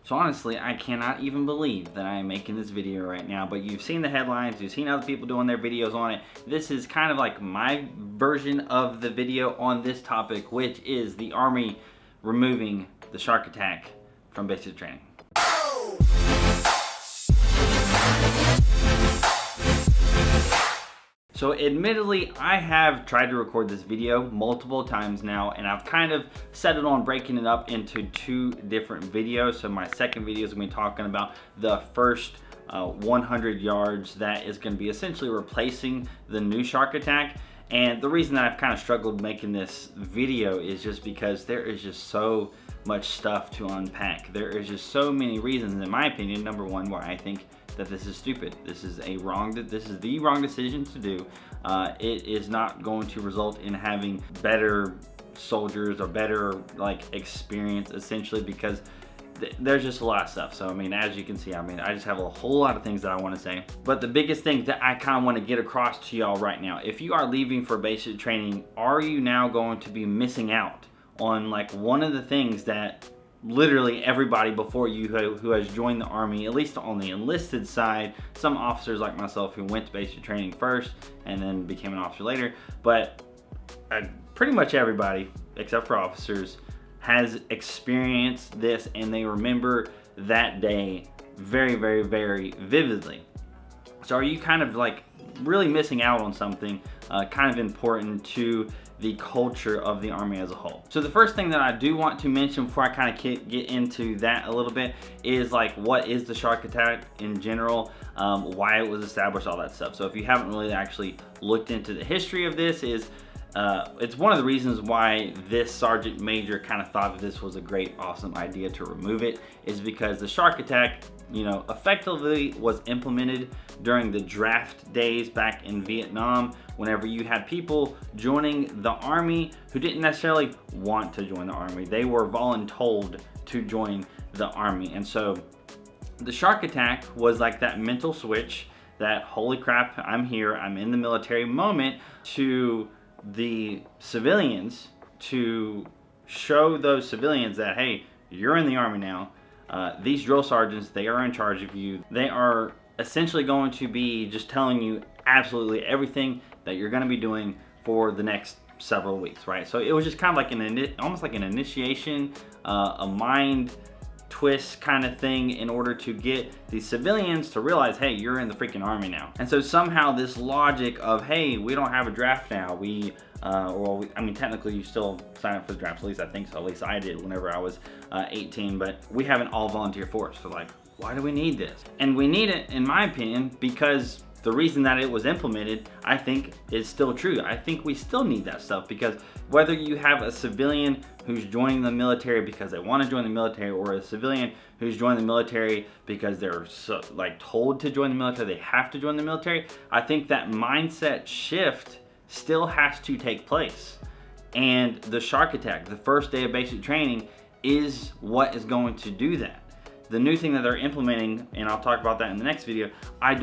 So honestly, I cannot even believe that I am making this video right now, but you've seen the headlines, you've seen other people doing their videos on it. This is kind of like my version of the video on this topic, which is the Army removing the shark attack from basic training. So admittedly, I have tried to record this video multiple times now, and I've kind of settled on breaking it up into two different videos. So my second video is going to be talking about the first 100 yards that is going to be essentially replacing the new shark attack. And the reason that I've kind of struggled making this video is just because there is just so much stuff to unpack. There is just so many reasons, in my opinion, number one, why I think that this is stupid. This is the wrong decision to do. It is not going to result in having better soldiers or better experience, essentially, because there's just a lot of stuff. So I mean, as you can see, I just have a whole lot of things that I want to say. But the biggest thing that I kind of want to get across to y'all right now, if you are leaving for basic training, are you now going to be missing out on one of the things that literally everybody before you who has joined the Army, at least on the enlisted side, some officers like myself who went to basic training first and then became an officer later, but pretty much everybody except for officers has experienced this, and they remember that day very, very, very vividly. So are you kind of really missing out on something kind of important to the culture of the Army as a whole? So the first thing that I do want to mention before I kind of get into that a little bit is what is the shark attack in general, why it was established, all that stuff. So if you haven't really actually looked into the history of this, it's one of the reasons why this sergeant major kind of thought that this was a great, awesome idea to remove it, is because the shark attack, effectively was implemented during the draft days back in Vietnam, whenever you had people joining the Army who didn't necessarily want to join the Army. They were voluntold to join the Army. And so the shark attack was like that mental switch, that holy crap, I'm here, I'm in the military moment, to the civilians, to show those civilians that, hey, you're in the Army now. These drill sergeants, they are in charge of you. They are essentially going to be just telling you absolutely everything that you're going to be doing for the next several weeks, right? So it was just kind of almost like an initiation, a mind twist kind of thing, in order to get the civilians to realize, hey, you're in the freaking Army now. And so somehow this logic of, hey, we don't have a draft now, technically you still sign up for the draft, at least I think so, at least I did whenever I was 18, but we have an all volunteer force. So why do we need this? And we need it, in my opinion, because the reason that it was implemented, I think, is still true. I think we still need that stuff, because whether you have a civilian who's joining the military because they want to join the military, or a civilian who's joining the military because they're told to join the military, they have to join the military, I think that mindset shift still has to take place. And the shark attack, the first day of basic training, is what is going to do that. The new thing that they're implementing, and I'll talk about that in the next video, I'm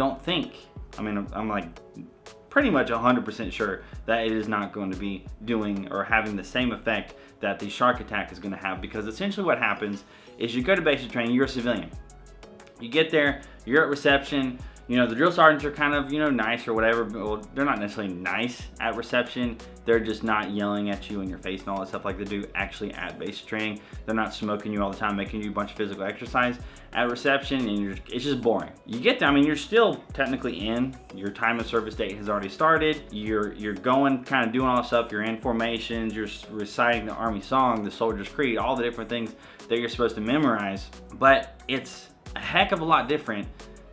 pretty much 100% sure that it is not going to be doing or having the same effect that the shark attack is going to have, because essentially what happens is you go to basic training, you're a civilian. You get there, you're at reception, the drill sergeants are kind of, nice or whatever. Well, they're not necessarily nice at reception. They're just not yelling at you in your face and all that stuff like they do actually at basic training. They're not smoking you all the time, making you a bunch of physical exercise at reception, and it's just boring. You get there, you're still technically in. Your time of service date has already started. You're going, kind of doing all this stuff. You're in formations. You're reciting the Army song, the Soldier's Creed, all the different things that you're supposed to memorize. But it's a heck of a lot different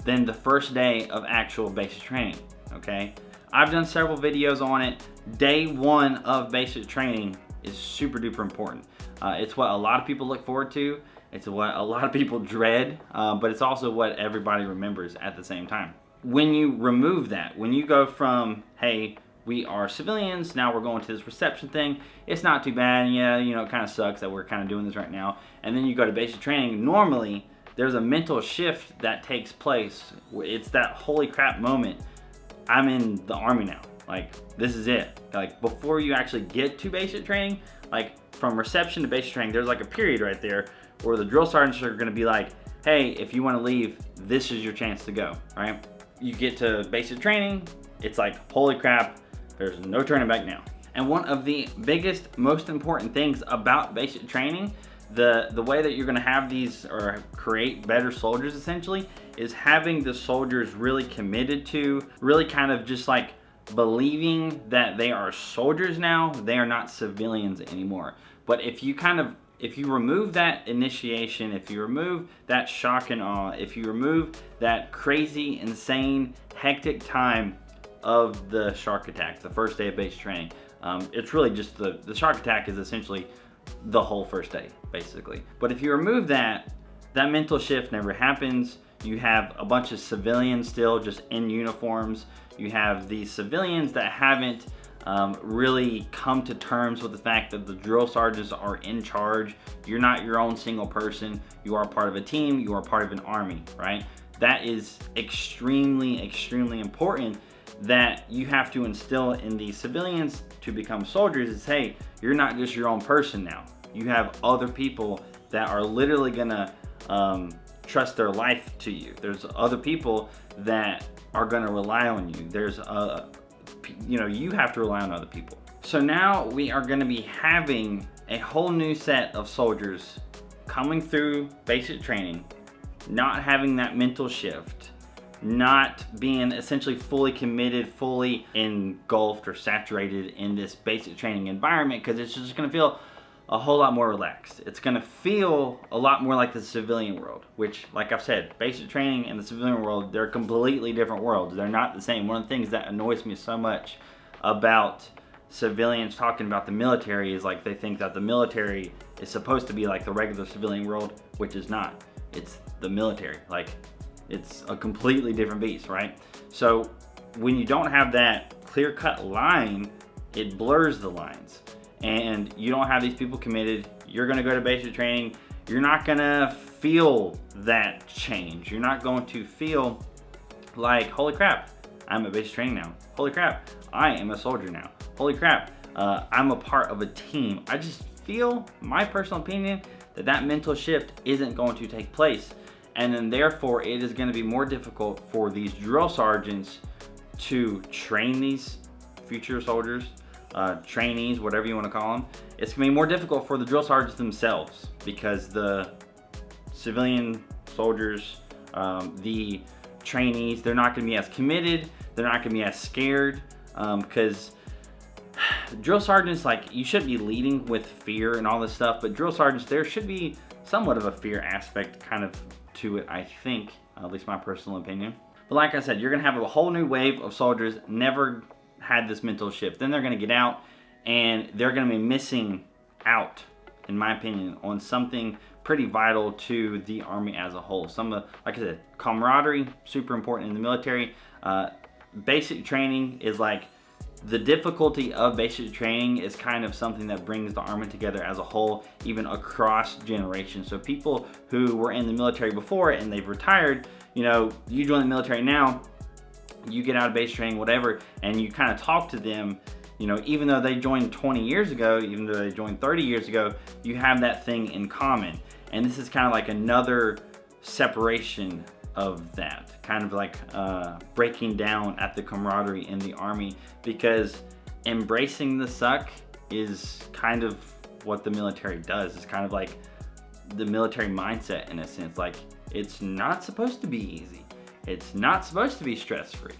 than the first day of actual basic training, okay? I've done several videos on it. Day one of basic training is super duper important. It's what a lot of people look forward to. It's what a lot of people dread, but it's also what everybody remembers at the same time. When you remove that, when you go from, hey, we are civilians, now we're going to this reception thing, it's not too bad, yeah, it kind of sucks that we're kind of doing this right now, and then you go to basic training, normally there's a mental shift that takes place. It's that holy crap moment. I'm in the Army now. This is it. Before you actually get to basic training, from reception to basic training, there's a period right there or the drill sergeants are gonna be like, hey, if you wanna leave, this is your chance to go, right? You get to basic training, it's like, holy crap, there's no turning back now. And one of the biggest, most important things about basic training, the way that you're gonna have these, or create better soldiers essentially, is having the soldiers really committed to, really kind of just like believing that they are soldiers now, they are not civilians anymore. But if you remove that initiation, if you remove that shock and awe, if you remove that crazy, insane, hectic time of the shark attack, the first day of basic training, it's really just the shark attack is essentially the whole first day, basically. But if you remove that, that mental shift never happens. You have a bunch of civilians still just in uniforms. You have these civilians that haven't really come to terms with the fact that the drill sergeants are in charge. You're not your own single person. You are part of a team. You are part of an army, right? That is extremely, extremely important, that you have to instill in these civilians to become soldiers. Is, hey, you're not just your own person now. You have other people that are literally gonna trust their life to you. There's other people that are gonna rely on you. There's you have to rely on other people. So now we are gonna be having a whole new set of soldiers coming through basic training, not having that mental shift, not being essentially fully committed, fully engulfed or saturated in this basic training environment, because it's just gonna feel a whole lot more relaxed. It's gonna feel a lot more like the civilian world, which, like I've said, basic training and the civilian world, they're completely different worlds. They're not the same. One of the things that annoys me so much about civilians talking about the military is like they think that the military is supposed to be like the regular civilian world, which is not. It's the military. Like, it's a completely different beast, right? So when you don't have that clear-cut line, it blurs the lines. And you don't have these people committed. You're gonna go to basic training. You're not gonna feel that change. You're not going to feel like, holy crap, I'm at basic training now. Holy crap, I am a soldier now. Holy crap, I'm a part of a team. I just feel, my personal opinion, that mental shift isn't going to take place. And then therefore, it is gonna be more difficult for these drill sergeants to train these future soldiers, trainees, whatever you want to call them. It's gonna be more difficult for the drill sergeants themselves, because the civilian soldiers, the trainees, they're not gonna be as committed, they're not gonna be as scared, because drill sergeants, like, you shouldn't be leading with fear and all this stuff, but drill sergeants, there should be somewhat of a fear aspect kind of to it, I think, at least my personal opinion. But like I said, you're gonna have a whole new wave of soldiers never had this mental shift. Then they're gonna get out and they're gonna be missing out, in my opinion, on something pretty vital to the Army as a whole. Some of, like I said, camaraderie, super important in the military. Basic training is like, the difficulty of basic training is kind of something that brings the Army together as a whole, even across generations. So people who were in the military before and they've retired, you know, you join the military now, you get out of basic training, whatever, and you kind of talk to them, you know, even though they joined 20 years ago, even though they joined 30 years ago, you have that thing in common. And this is kind of like another separation of that, kind of like breaking down at the camaraderie in the Army, because embracing the suck is kind of what the military does. It's kind of like the military mindset in a sense. Like, it's not supposed to be easy. It's not supposed to be stress-free.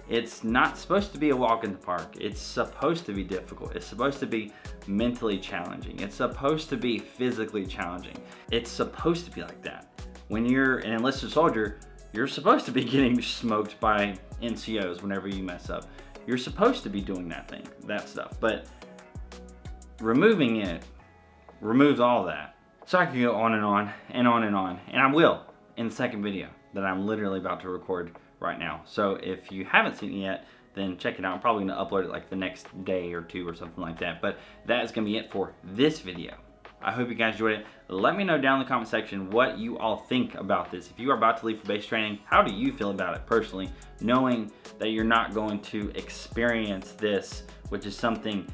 It's not supposed to be a walk in the park. It's supposed to be difficult. It's supposed to be mentally challenging. It's supposed to be physically challenging. It's supposed to be like that. When you're an enlisted soldier, you're supposed to be getting smoked by NCOs whenever you mess up. You're supposed to be doing that stuff. But removing it removes all that. So I could go on and on and on and on, and I will in the second video that I'm literally about to record right now. So if you haven't seen it yet, then check it out. I'm probably gonna upload it like the next day or two or something like that. But that is gonna be it for this video. I hope you guys enjoyed it. Let me know down in the comment section what you all think about this. If you are about to leave for basic training, how do you feel about it personally, knowing that you're not going to experience this, which is something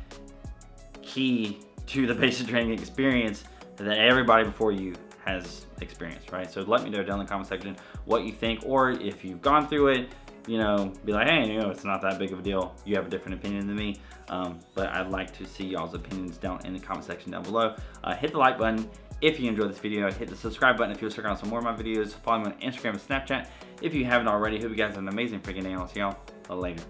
key to the basic training experience that everybody before you has experienced, right? So let me know down in the comment section what you think, or if you've gone through it, you know, be like, hey, you know, it's not that big of a deal. You have a different opinion than me. But I'd like to see y'all's opinions down in the comment section down below. Hit the like button if you enjoyed this video. Hit the subscribe button if you want to check out some more of my videos. Follow me on Instagram and Snapchat if you haven't already. Hope you guys have an amazing freaking day. I'll see y'all later.